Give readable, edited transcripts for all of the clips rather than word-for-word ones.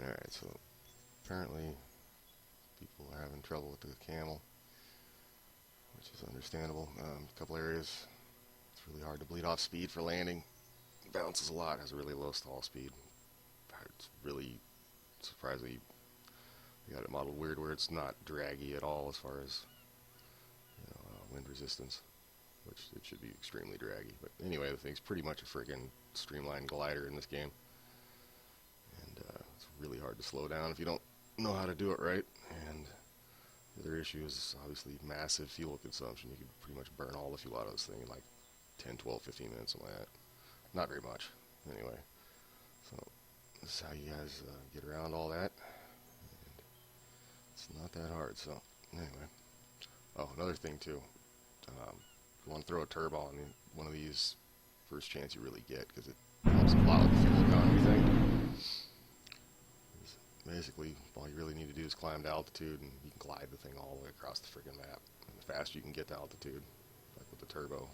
Alright, so apparently people are having trouble with the Camel, which is understandable. A couple areas, it's really hard to bleed off speed for landing. Bounces a lot, has a really low stall speed. It's really surprisingly, they got it modeled weird where it's not draggy at all as far as wind resistance, which it should be extremely draggy. But anyway, the thing's pretty much a friggin' streamlined glider in this game, and it's really hard to slow down if you don't know how to do it right. And the other issue is obviously massive fuel consumption. You could pretty much burn all the fuel out of this thing in like 10, 12, 15 minutes, something like that. Not very much, anyway. So this is how you guys get around all that. And it's not that hard. So anyway, oh, another thing too. You want to throw a turbo on one of these first chance you really get, because it helps plow the fuel economy thing. Basically, all you really need to do is climb to altitude, and you can glide the thing all the way across the friggin' map. And the faster you can get to altitude, like with the turbo,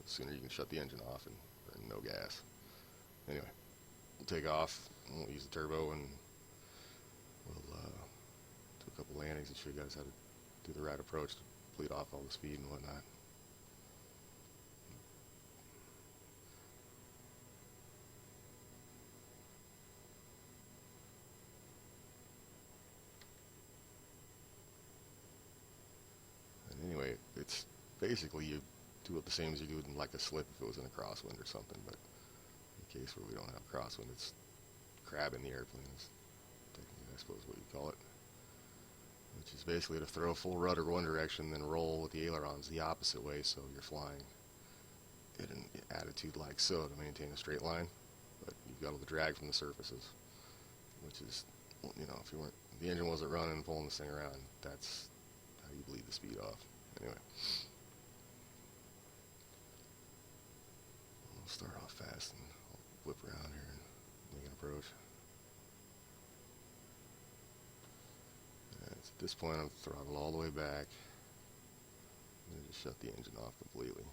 the sooner you can shut the engine off and burn no gas. Anyway, we'll take off. We'll use the turbo, and we'll do a couple landings and show you guys how to do the right approach to bleed off all the speed and whatnot. Anyway, it's basically you do it the same as you do in like a slip if it was in a crosswind or something, but in the case where we don't have crosswind, it's crabbing the airplane is technically, I suppose, what you call it, which is basically to throw full rudder one direction, then roll with the ailerons the opposite way, so you're flying at an attitude like so to maintain a straight line, but you've got all the drag from the surfaces, which is, if you weren't, if the engine wasn't running and pulling this thing around, that's how you bleed the speed off. Anyway, we'll start off fast and I'll whip around here and make an approach. And at this point, I'm throttled all the way back and just shut the engine off completely.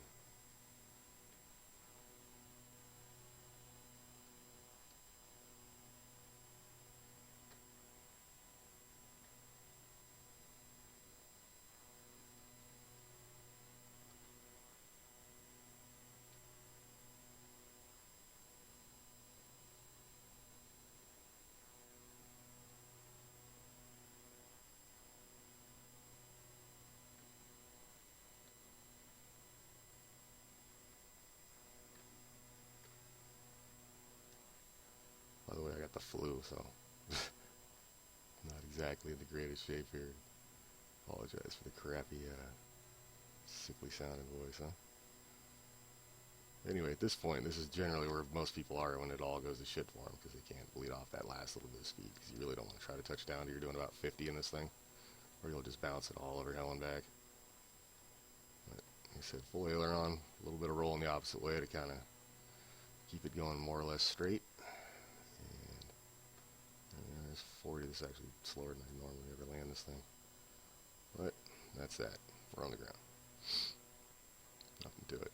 By the way, I got the flu, so not exactly in the greatest shape here. Apologize for the crappy, sickly sounding voice, huh? Anyway, at this point, this is generally where most people are when it all goes to shit for them, because they can't bleed off that last little bit of speed, because you really don't want to try to touch down to you're doing about 50 in this thing, or you'll just bounce it all over hell and back. But like I said, full aileron, a little bit of roll in the opposite way to kind of keep it going more or less straight. And there's 40. This is actually slower than I normally ever land this thing. But that's that. We're on the ground. Nothing to it.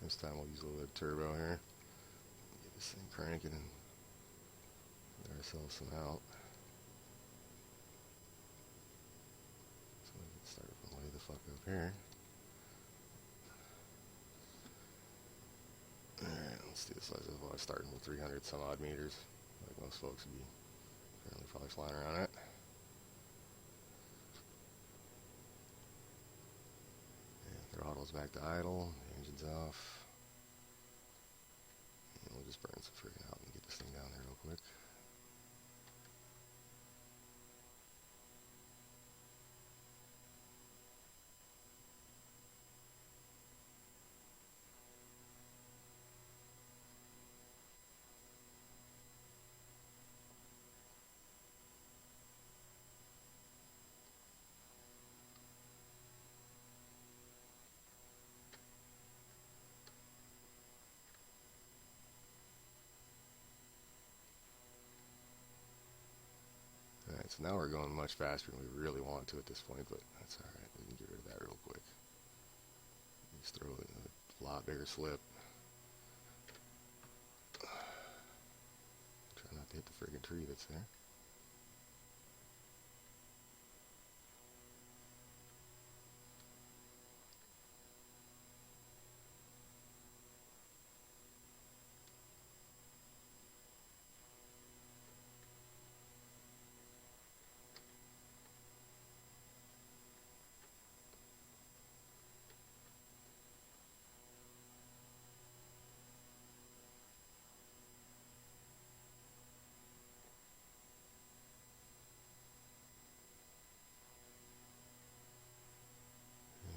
This time we'll use a little bit of turbo here. Get this thing cranking and get ourselves some out. So we can start from way the fuck up here. Alright, let's do this as well. Starting with 300 some odd meters, like most folks would be currently probably flying around at. And throttle's back to idle, engine's off. And we'll just burn some friggin' out and get this thing down there real quick. So now we're going much faster than we really want to at this point, but that's alright. We can get rid of that real quick. Just throw it in a lot bigger slip. Try not to hit the friggin' tree that's there.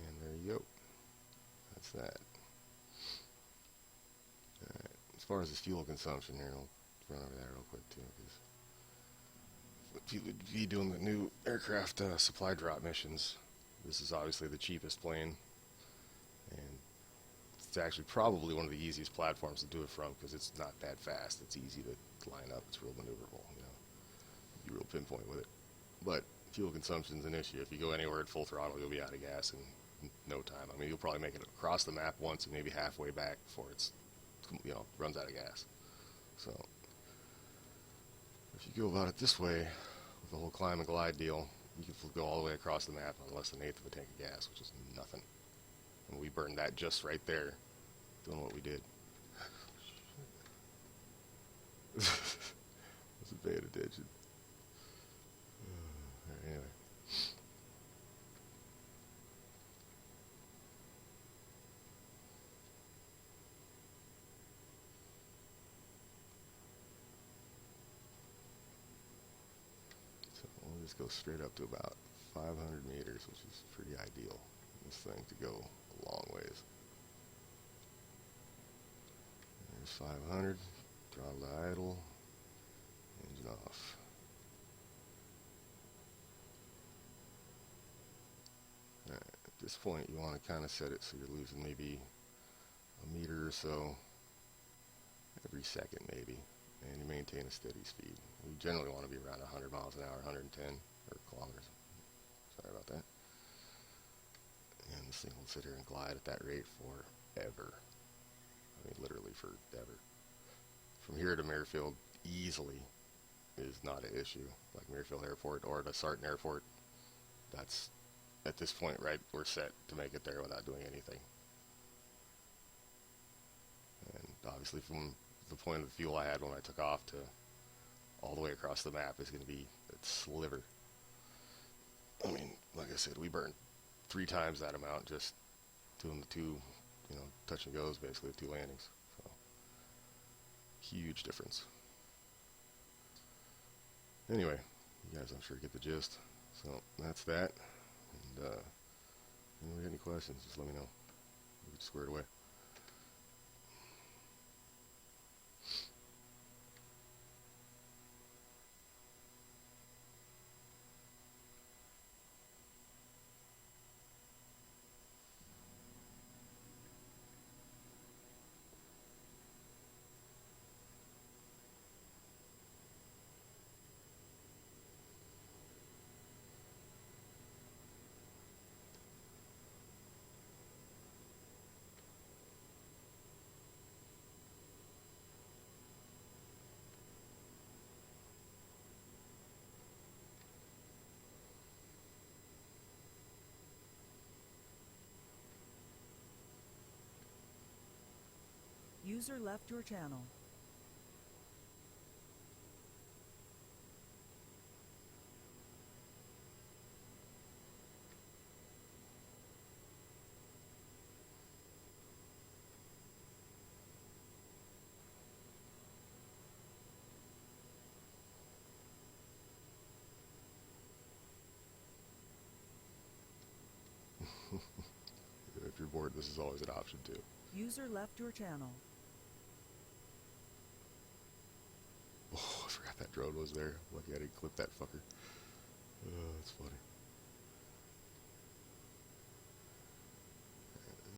And there you go. That's that. Alright. As far as this fuel consumption here, I'll run over that real quick too, because if you would be doing the new aircraft supply drop missions, this is obviously the cheapest plane, and it's actually probably one of the easiest platforms to do it from, because it's not that fast. It's easy to line up. It's real maneuverable. You know, you real pinpoint with it. But fuel consumption's an issue. If you go anywhere at full throttle, you'll be out of gas in no time. I mean, you'll probably make it across the map once and maybe halfway back before it's, runs out of gas. So if you go about it this way, with the whole climb and glide deal, you can go all the way across the map on less than an eighth of a tank of gas, which is nothing. And we burned that just right there, doing what we did. Wasn't paying attention. Anyway. So we'll just go straight up to about 500 meters, which is pretty ideal. This thing to go a long ways. There's 500, throttle to idle, engine off. Alright, at this point you want to kind of set it so you're losing maybe a meter or so every second maybe, and you maintain a steady speed. We generally want to be around 100 miles an hour, 110 or kilometers. Sorry about that. And this thing will sit here and glide at that rate forever. I mean, literally forever. From here to Merrifield easily is not an issue. Like Merrifield Airport or to Sarton Airport, that's, at this point, right, we're set to make it there without doing anything. And obviously from the point of the fuel I had when I took off to all the way across the map is going to be a sliver. I mean, like I said, we burned 3 times that amount just doing the two, touch and goes basically, the 2 landings. So, huge difference. Anyway, you guys I'm sure get the gist. So, that's that. And, if you have any questions, just let me know. We'll get squared away. User left your channel. If you're bored, this is always an option too. User left your channel. Oh, I forgot that drone was there. Lucky I didn't clip that fucker.